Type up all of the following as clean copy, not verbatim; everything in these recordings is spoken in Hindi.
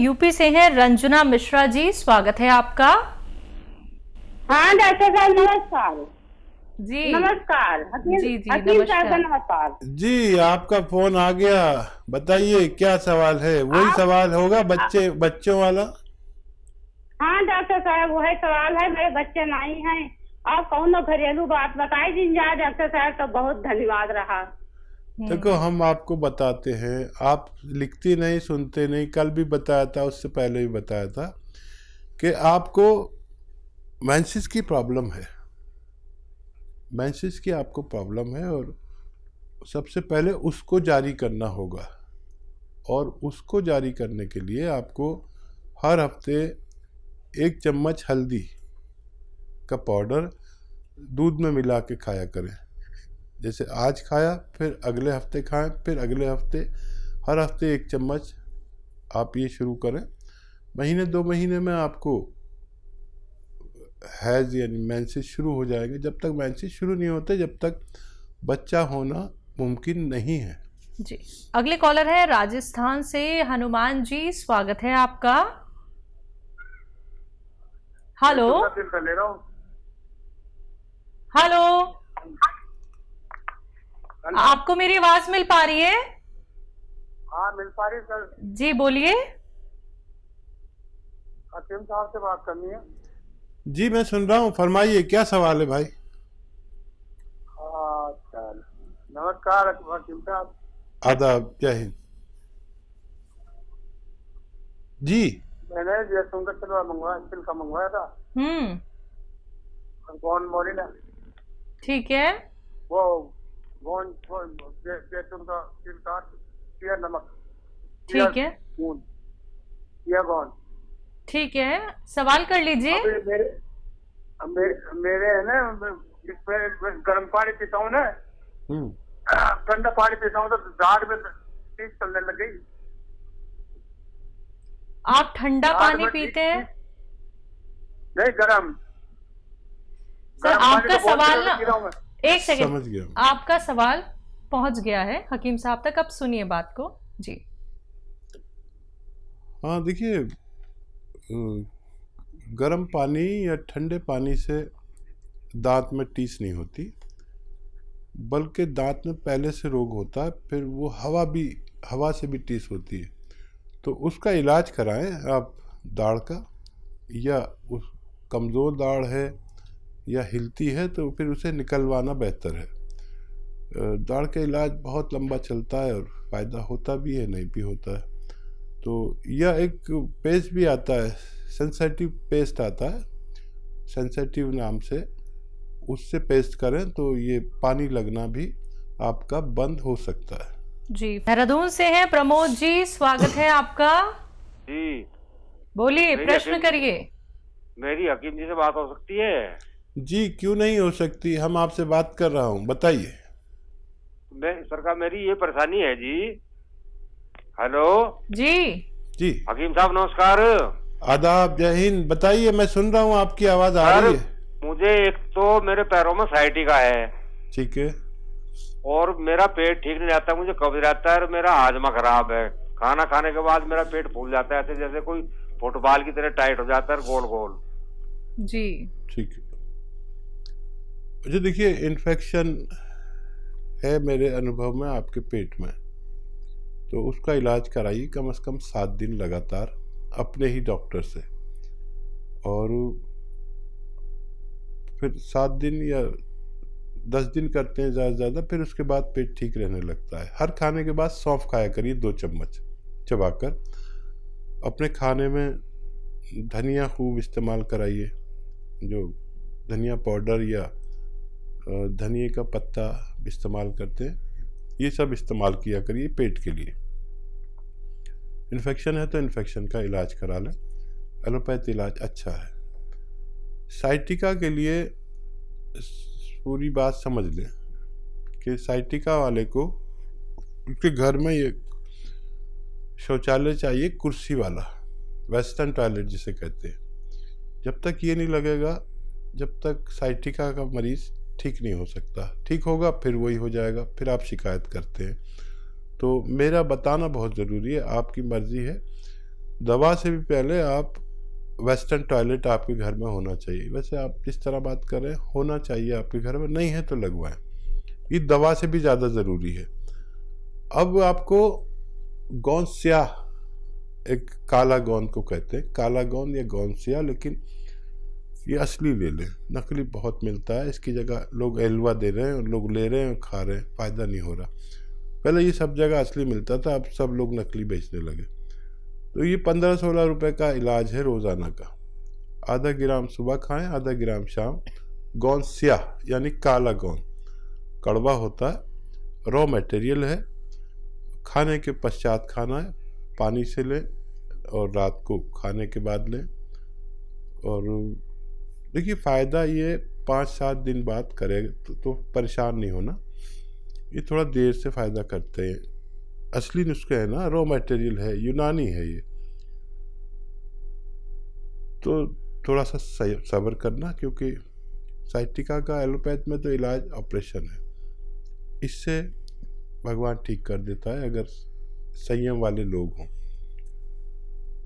यूपी से हैं रंजना मिश्रा जी, स्वागत है आपका। हाँ डॉक्टर साहब नमस्कार। जी नमस्कार। जी जी हकीम साहब का नमस्कार। नमस्कार। जी, आपका फोन आ गया। बताइए क्या सवाल है? वही सवाल होगा बच्चों वाला। हाँ डॉक्टर साहब वही सवाल है, मेरे बच्चे नहीं हैं। आप कौन घरेलू बात बताई दिन जाए डॉक्टर साहब, तो बहुत धन्यवाद रहा। देखो, हम आपको बताते हैं, आप लिखती नहीं, सुनते नहीं। कल भी बताया था, उससे पहले भी बताया था कि आपको मेंसेस की प्रॉब्लम है। मेंसेस की आपको प्रॉब्लम है और सबसे पहले उसको जारी करना होगा। और उसको जारी करने के लिए आपको हर हफ्ते 1 चम्मच हल्दी का पाउडर दूध में मिला के खाया करें। जैसे आज खाया, फिर अगले हफ्ते खाएं, फिर अगले हफ्ते, हर हफ्ते 1 चम्मच आप ये शुरू करें। महीने 2 महीने में आपको हैज़ यानी मेंसेस शुरू हो जाएंगे। जब तक मेंसेस शुरू नहीं होते, जब तक बच्चा होना मुमकिन नहीं है। जी, अगले कॉलर है राजस्थान से हनुमान जी, स्वागत है आपका। हेलो हेलो, आपको मेरी आवाज मिल पा रही है? हाँ मिल पा रही सर। जी बोलिए। हकीम साहब से बात करनी है। जी मैं सुन रहा हूँ, फरमाइए क्या सवाल है भाई। अच्छा, नमस्कार हकीम साहब। आदाब, जय हिंद। जी मैंने जयशंकर का मंगवाया था। कौन मोरी ने? ठीक है, वो जैतून का छिलका, पिया नमक, ठीक है, पिया कौन? ठीक है, सवाल कर लीजिए। मेरे है ना, इसमें गर्म पानी पीता हूँ ना, ठंडा पानी पीता हूँ तो दाढ़ में टीस चलने लग गई। आप ठंडा पानी पीते हैं? नहीं, गरम। सर आपका सवाल ना, एक समझ सेकंड, गया। आपका सवाल पहुंच गया है हकीम साहब तक। अब सुनिए बात को। जी हाँ देखिए, गर्म पानी या ठंडे पानी से दांत में टीस नहीं होती, बल्कि दांत में पहले से रोग होता है, फिर वो हवा से भी टीस होती है। तो उसका इलाज कराएं आप दाढ़ का, या उस कमज़ोर दाढ़ है या हिलती है तो फिर उसे निकलवाना बेहतर है। दाढ़ का इलाज बहुत लंबा चलता है और फ़ायदा होता भी है, नहीं भी होता है। तो यह एक पेस्ट भी आता है, सेंसिटिव पेस्ट आता है, सेंसिटिव नाम से, उससे पेस्ट करें तो ये पानी लगना भी आपका बंद हो सकता है। जी, देहरादून से हैं प्रमोद जी, स्वागत है आपका। जी बोलिए, प्रश्न करिए। मेरी हकीम जी से बात हो सकती है? जी क्यों नहीं हो सकती, हम आपसे बात कर रहा हूँ, बताइए। सरकार मेरी ये परेशानी है जी। हेलो जी जी हकीम साहब नमस्कार। आदाब, जय हिंद। बताइए, मैं सुन रहा हूँ, आपकी आवाज़ आ रही है। मुझे एक तो मेरे पैरों में साइटिका है, ठीक है। और मेरा पेट ठीक नहीं रहता, मुझे कब्ज रहता है और मेरा हाजमा खराब है। खाना खाने के बाद मेरा पेट फूल जाता है, ऐसे जैसे कोई फुटबॉल की तरह टाइट हो जाता है, गोल गोल। जी ठीक है। मुझे देखिए, इन्फेक्शन है मेरे अनुभव में आपके पेट में, तो उसका इलाज कराइए कम से कम 7 दिन लगातार अपने ही डॉक्टर से। और फिर 7 दिन या 10 दिन करते हैं ज़्यादा से ज़्यादा, फिर उसके बाद पेट ठीक रहने लगता है। हर खाने के बाद सौंफ खाया करिए 2 चम्मच चबाकर। अपने खाने में धनिया खूब इस्तेमाल कराइए, जो धनिया पाउडर या धनिए का पत्ता इस्तेमाल करते हैं, ये सब इस्तेमाल किया करिए पेट के लिए। इन्फेक्शन है तो इन्फेक्शन का इलाज करा लें, एलोपैथी इलाज अच्छा है। साइटिका के लिए पूरी बात समझ लें कि साइटिका वाले को उसके घर में ये शौचालय चाहिए, कुर्सी वाला, वेस्टर्न टॉयलेट जिसे कहते हैं। जब तक ये नहीं लगेगा, जब तक साइटिका का मरीज़ ठीक नहीं हो सकता। ठीक होगा फिर वही हो जाएगा, फिर आप शिकायत करते हैं। तो मेरा बताना बहुत ज़रूरी है, आपकी मर्ज़ी है। दवा से भी पहले आप वेस्टर्न टॉयलेट आपके घर में होना चाहिए। वैसे आप जिस तरह बात कर रहे हैं होना चाहिए आपके घर में, नहीं है तो लगवाएं, ये दवा से भी ज़्यादा ज़रूरी है। अब आपको गोंद स्याह, एक काला गोंद को कहते हैं, काला गोंद या गोंद स्याह, लेकिन ये असली ले लें, नकली बहुत मिलता है। इसकी जगह लोग एलवा दे रहे हैं और लोग ले रहे हैं और खा रहे हैं, फ़ायदा नहीं हो रहा। पहले ये सब जगह असली मिलता था, अब सब लोग नकली बेचने लगे। तो ये 15-16 रुपए का इलाज है रोज़ाना का। आधा ग्राम सुबह खाएं, आधा ग्राम शाम। गोंद स्याह यानी काला गोंद, कड़वा होता है, रॉ मटेरियल है, खाने के पश्चात खाना है, पानी से लें और रात को खाने के बाद लें। और देखिए फ़ायदा ये 5-7 दिन बाद करेगा तो परेशान नहीं होना, ये थोड़ा देर से फ़ायदा करते हैं। असली नुस्खे है ना, रॉ मटेरियल है, यूनानी है ये, तो थोड़ा सा सब्र करना, क्योंकि साइटिका का एलोपैथ में तो इलाज ऑपरेशन है, इससे भगवान ठीक कर देता है अगर संयम वाले लोग हों।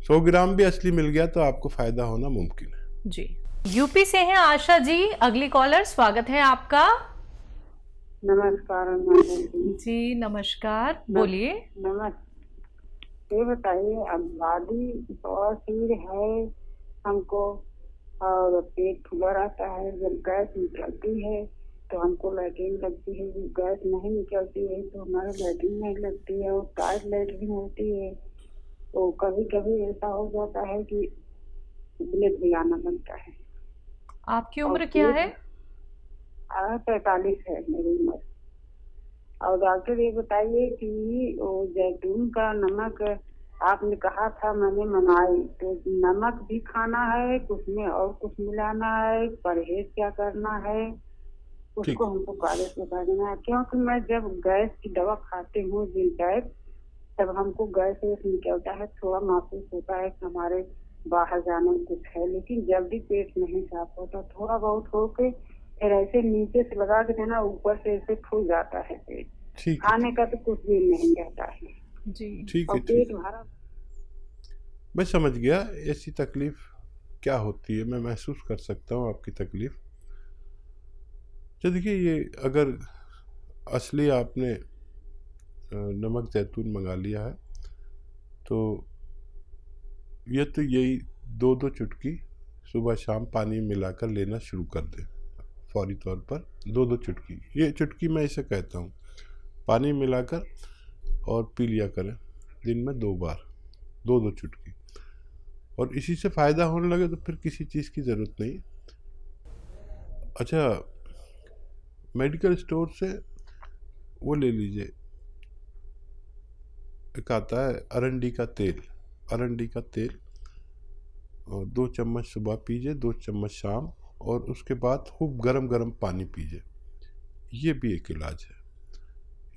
100 ग्राम भी असली मिल गया तो आपको फ़ायदा होना मुमकिन है जी। यूपी से हैं आशा जी, अगली कॉलर, स्वागत है आपका। नमस्कार जी नमस्कार, बोलिए। नमस्ते। ये बताइए, अब बादी बवासीर है हमको और पेट फूला रहता है, जब गैस निकलती है तो हमको लैट्रिन लगती है, जब गैस नहीं निकलती है तो हमारे लैट्रिन नहीं लगती है और टाइट लैट्रिन होती है। तो कभी कभी ऐसा हो जाता है कि ब्लड भी आना बनता है। आपकी उम्र क्या है? 45 है मेरी उम्र। और डॉक्टर ये बताइए कि वो जैतून का नमक आपने कहा था, मैंने मंगाई, तो नमक भी खाना है, उसमें और कुछ मिलाना है, परहेज क्या करना है उसको हमको कॉलेज बता देना है। क्योंकि मैं जब गैस की दवा खाती हूँ जिनटैक, तब हमको गैस निकलता है, थोड़ा महसूस होता है कि हमारे बाहर जाने में कुछ है, लेकिन जब भी पेट नहीं साफ होता, थोड़ा बहुत होके फिर ऐसे नीचे से लगा के देना, ऊपर से ऐसे फूल जाता है पेट। खाने का तो कुछ भी नहीं रहता है जी। ठीक है, पेट भरा। मैं समझ गया ऐसी तकलीफ क्या होती है, मैं महसूस कर सकता हूँ आपकी तकलीफ। तो देखिए, ये अगर असली आपने नमक जैतून मंगा लिया है तो ये तो यही 2-2 चुटकी सुबह शाम पानी मिलाकर लेना शुरू कर दें, फौरी तौर पर 2-2 चुटकी। ये चुटकी मैं इसे कहता हूँ, पानी मिलाकर और पी लिया करें दिन में 2 बार, 2-2 चुटकी। और इसी से फ़ायदा होने लगे तो फिर किसी चीज़ की ज़रूरत नहीं। अच्छा, मेडिकल स्टोर से वो ले लीजिए, एक आता है अरंडी का तेल, अरंडी का तेल, और 2 चम्मच सुबह पीजिए, 2 चम्मच शाम, और उसके बाद खूब गरम गरम पानी पीजिए। ये भी एक इलाज है,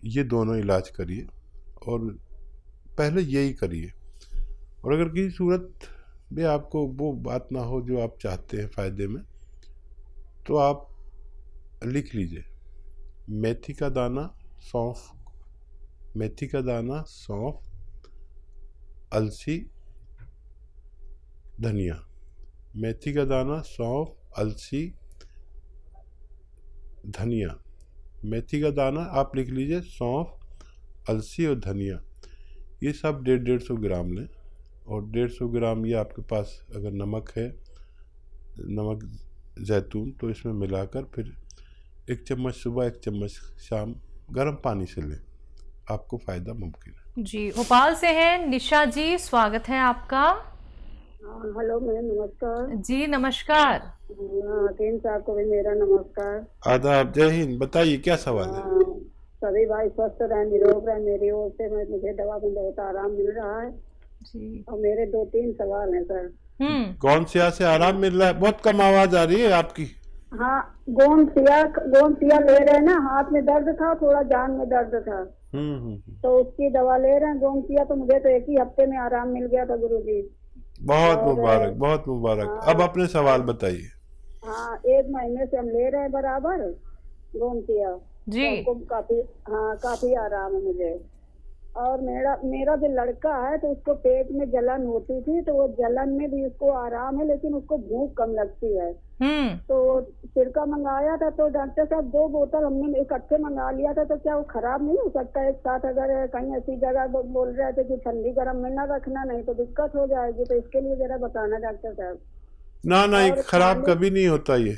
ये दोनों इलाज करिए और पहले यही करिए। और अगर किसी सूरत में आपको वो बात ना हो जो आप चाहते हैं फ़ायदे में, तो आप लिख लीजिए मेथी का दाना, सौंफ, मेथी का दाना, सौंफ, अलसी, धनिया। मेथी का दाना, सौंफ, अलसी, धनिया। मेथी का दाना आप लिख लीजिए, सौंफ, अलसी और धनिया, ये सब 150-150 ग्राम लें। और 150 ग्राम ये आपके पास अगर नमक है, नमक जैतून, तो इसमें मिलाकर फिर 1 चम्मच सुबह 1 चम्मच शाम गर्म पानी से लें, आपको फ़ायदा मुमकिन है जी। भोपाल से हैं निशा जी, स्वागत है आपका। हेलो मैम, नमस्कार जी नमस्कार। 3 साल को भी मेरा नमस्कार। आदाब, जय हिंद। बताइए क्या सवाल है? सभी भाई स्वस्थ रहे, निरोग रहे। मेरी ओर से मुझे दवा में बहुत आराम मिल रहा है जी। और मेरे 2-3 सवाल हैं सर। कौन से आराम मिल रहा है? बहुत कम आवाज आ रही है आपकी। हाँ, गोंद सिया ले रहे हैं ना, हाथ में दर्द था, थोड़ा जान में दर्द था, तो उसकी दवा ले रहे हैं गोंद सिया। तो मुझे तो 1 ही हफ्ते में आराम मिल गया था गुरुजी। बहुत मुबारक, बहुत मुबारक। हाँ, अब अपने सवाल बताइए। हाँ, 1 महीने से हम ले रहे हैं बराबर गोंद सिया जी। तो काफी, हाँ, काफी आराम है मुझे। और मेरा जो लड़का है तो उसको पेट में जलन होती थी, तो वो जलन में भी उसको आराम है, लेकिन उसको भूख कम लगती है। तो सिरका मंगाया था, तो डॉक्टर साहब 2 बोतल हमने इकट्ठे मंगा लिया था, तो क्या वो खराब नहीं हो सकता एक साथ? अगर कहीं ऐसी जगह बोल रहे थे कि ठंडी गर्म में ना रखना, नहीं तो दिक्कत हो जाएगी, तो इसके लिए जरा बताना डॉक्टर साहब। ना ये और खराब कभी नहीं होता, ये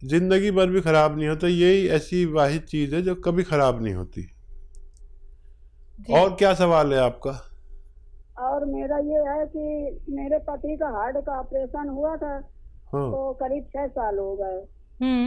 जिंदगी भर भी खराब नहीं होता। यही ऐसी वाहिद चीज है जो कभी खराब नहीं होती। और क्या सवाल है आपका? और मेरा ये है कि मेरे पति का हार्ट का ऑपरेशन हुआ था। हाँ। तो करीब 6 साल हो गए।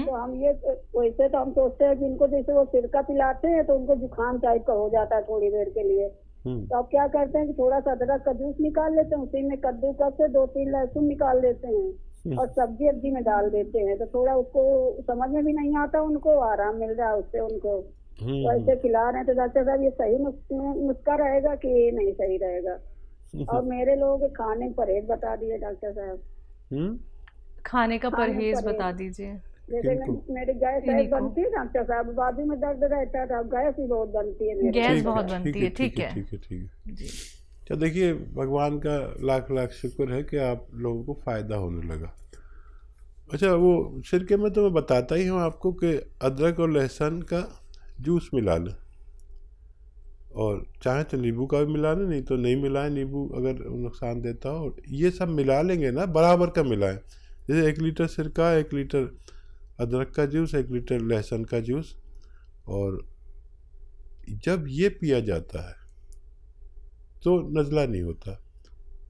तो हम ये वैसे तो हम सोचते हैं कि इनको जैसे वो सिरका पिलाते हैं तो उनको जुकाम टाइप का हो जाता है थोड़ी देर के लिए। तो अब क्या करते हैं कि थोड़ा सा अदरक का जूस निकाल लेते हैं, उसी में कद्दूकस से 2-3 लहसुन निकाल देते हैं और सब्जी में डाल देते हैं, तो थोड़ा उसको समझ में भी नहीं आता, उनको आराम मिल रहा है उससे उनको। तो ऐसे खिला रहे हैं। तो डॉक्टर साहब ये सही नुस्खा रहेगा कि नहीं सही रहेगा? और मेरे लोगों के खाने परहेज बता दिए डॉक्टर साहब। खाने का परहेज बता दीजिए। जैसे मेरी गैस बनती है डॉक्टर साहब, बाजू में दर्द रहता था, गैस ही बहुत बनती है, गैस बहुत बनती है। ठीक है जी। तो देखिए, भगवान का लाख लाख शुक्र है कि आप लोगों को फ़ायदा होने लगा। अच्छा, वो सिरके में तो मैं बताता ही हूँ आपको कि अदरक और लहसुन का जूस मिला लें, और चाहे तो नींबू का भी मिला लें, नहीं तो नहीं मिलाएं, नींबू अगर नुकसान देता हो। ये सब मिला लेंगे ना, बराबर का मिलाएं। जैसे 1 लीटर सिरका, 1 लीटर अदरक का जूस, 1 लीटर लहसुन का जूस, और जब ये पिया जाता है तो नज़ला नहीं होता,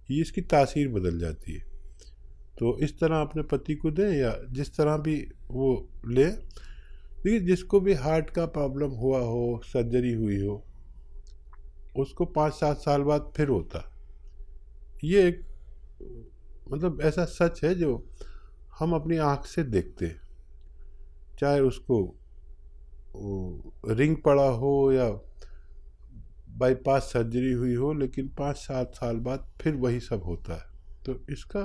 ये इसकी तासीर बदल जाती है। तो इस तरह अपने पति को दें या जिस तरह भी वो लें। देखिए, जिसको भी हार्ट का प्रॉब्लम हुआ हो, सर्जरी हुई हो, उसको 5-7 साल बाद फिर होता। ये एक मतलब ऐसा सच है जो हम अपनी आँख से देखते हैं। चाहे उसको रिंग पड़ा हो या बाईपास सर्जरी हुई हो, लेकिन 5-7 साल बाद फिर वही सब होता है। तो इसका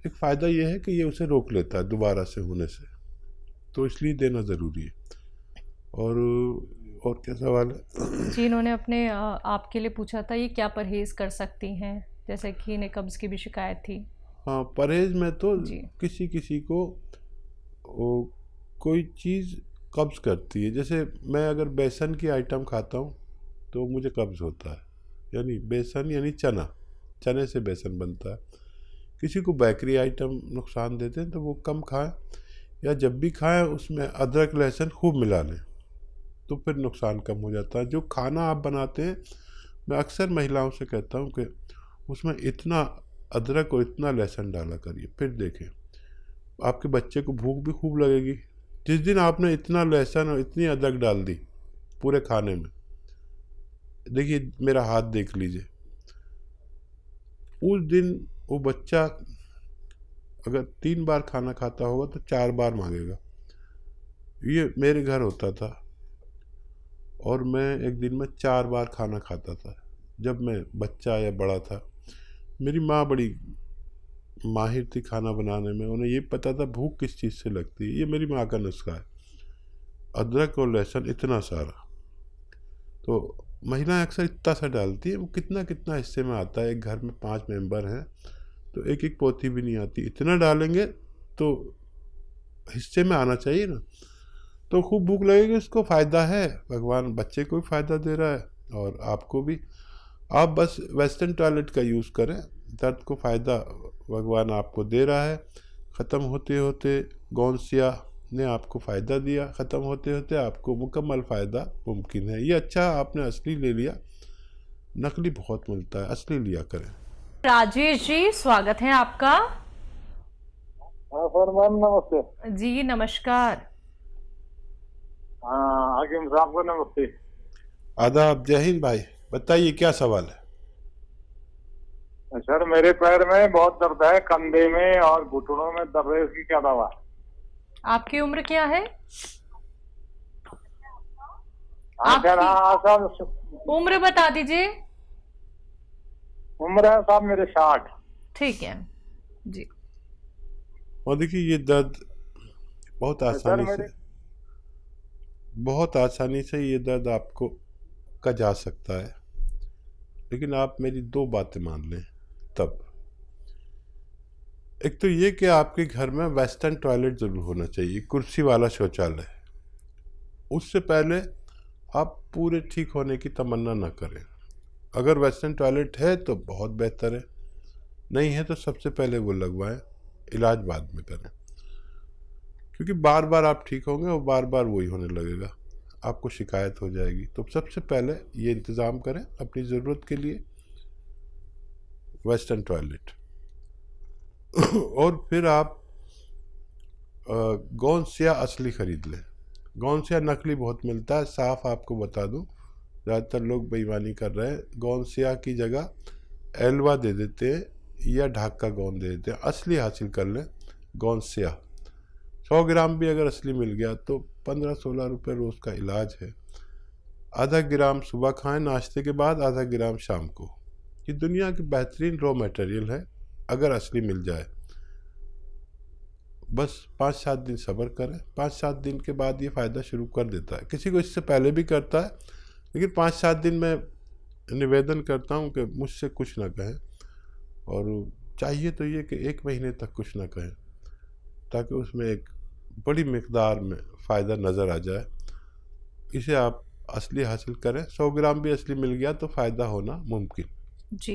एक फ़ायदा ये है कि ये उसे रोक लेता है दोबारा से होने से, तो इसलिए देना ज़रूरी है। और क्या सवाल है? जी, इन्होंने अपने आपके लिए पूछा था ये क्या परहेज कर सकती हैं, जैसे कि इन्हें कब्ज़ की भी शिकायत थी। हाँ, परहेज में तो किसी को कोई चीज़ कब्ज़ करती है। जैसे मैं अगर बेसन की आइटम खाता हूँ तो मुझे कब्ज़ होता है, यानी बेसन यानी चने से बेसन बनता है। किसी को बेकरी आइटम नुकसान देते हैं तो वो कम खाएं, या जब भी खाएं उसमें अदरक लहसुन खूब मिला लें, तो फिर नुकसान कम हो जाता है। जो खाना आप बनाते हैं, मैं अक्सर महिलाओं से कहता हूँ कि उसमें इतना अदरक और इतना लहसुन डाला करिए, फिर देखें आपके बच्चे को भूख भी खूब लगेगी। जिस दिन आपने इतना लहसुन और इतनी अदरक डाल दी पूरे खाने में, देखिए मेरा हाथ देख लीजिए, उस दिन वो बच्चा अगर 3 बार खाना खाता होगा तो 4 बार मांगेगा। ये मेरे घर होता था और मैं एक दिन में 4 बार खाना खाता था जब मैं बच्चा या बड़ा था। मेरी माँ बड़ी माहिर थी खाना बनाने में, उन्हें ये पता था भूख किस चीज़ से लगती है। ये मेरी माँ का नुस्खा है, अदरक और लहसुन इतना सारा। तो महिलाएं अक्सर इतना सा डालती है, वो कितना कितना हिस्से में आता है। एक घर में 5 मेंबर हैं तो एक एक पोथी भी नहीं आती, इतना डालेंगे तो हिस्से में आना चाहिए ना, तो खूब भूख लगेगी। उसको फ़ायदा है, भगवान बच्चे को भी फ़ायदा दे रहा है और आपको भी। आप बस वेस्टर्न टॉयलेट का यूज़ करें, दर्द को फ़ायदा भगवान आपको दे रहा है। ख़त्म होते होते गौनसिया ने आपको फ़ायदा दिया, ख़त्म होते होते आपको मुकम्मल फ़ायदा मुमकिन है। ये अच्छा आपने असली ले लिया, नकली बहुत मिलता है, असली लिया करें। राजेश जी, स्वागत है आपका। हाँ सर मैम, नमस्ते जी नमस्कार। हाँ हाकिम साहब को नमस्ते। आदाब, जय हिंद भाई, बताइए क्या सवाल है? सर मेरे पैर में बहुत दर्द है, कंधे में और घुटनों में दर्द है, इसकी क्या दवा? आपकी उम्र क्या है? उम्र बता दीजिए। उम्र है साहब मेरे 60। ठीक है जी। और देखिए, ये दर्द बहुत आसानी से ये दर्द आपको का जा सकता है, लेकिन आप मेरी 2 बातें मान लें तब। एक तो ये कि आपके घर में वेस्टर्न टॉयलेट ज़रूर होना चाहिए, कुर्सी वाला शौचालय। उससे पहले आप पूरे ठीक होने की तमन्ना ना करें। अगर वेस्टर्न टॉयलेट है तो बहुत बेहतर है, नहीं है तो सबसे पहले वो लगवाएं, इलाज बाद में करें, क्योंकि बार बार आप ठीक होंगे और बार बार वही होने लगेगा, आपको शिकायत हो जाएगी। तो सबसे पहले ये इंतज़ाम करें अपनी ज़रूरत के लिए वेस्टर्न टॉयलेट। और फिर आप गोंसिया असली ख़रीद लें। गोंसिया नकली बहुत मिलता है, साफ़ आपको बता दूं, ज़्यादातर लोग बेईमानी कर रहे हैं। गोंसिया की जगह एल्वा दे देते हैं या ढाका गोंद दे देते हैं। असली हासिल कर लें गोंसिया। 100 ग्राम भी अगर असली मिल गया तो 15-16 रुपये रोज़ का इलाज है। आधा ग्राम सुबह खाएं नाश्ते के बाद, आधा ग्राम शाम को। ये दुनिया की बेहतरीन रॉ मटेरियल है अगर असली मिल जाए। बस 5-7 दिन सब्र करें, 5-7 दिन के बाद ये फ़ायदा शुरू कर देता है। किसी को इससे पहले भी करता है, लेकिन 5-7 दिन में निवेदन करता हूँ कि मुझसे कुछ ना कहें, और चाहिए तो ये कि 1 महीने तक कुछ ना कहें, ताकि उसमें एक बड़ी मिकदार में फ़ायदा नज़र आ जाए। इसे आप असली हासिल करें। 100 ग्राम भी असली मिल गया तो फ़ायदा होना मुमकिन। जी,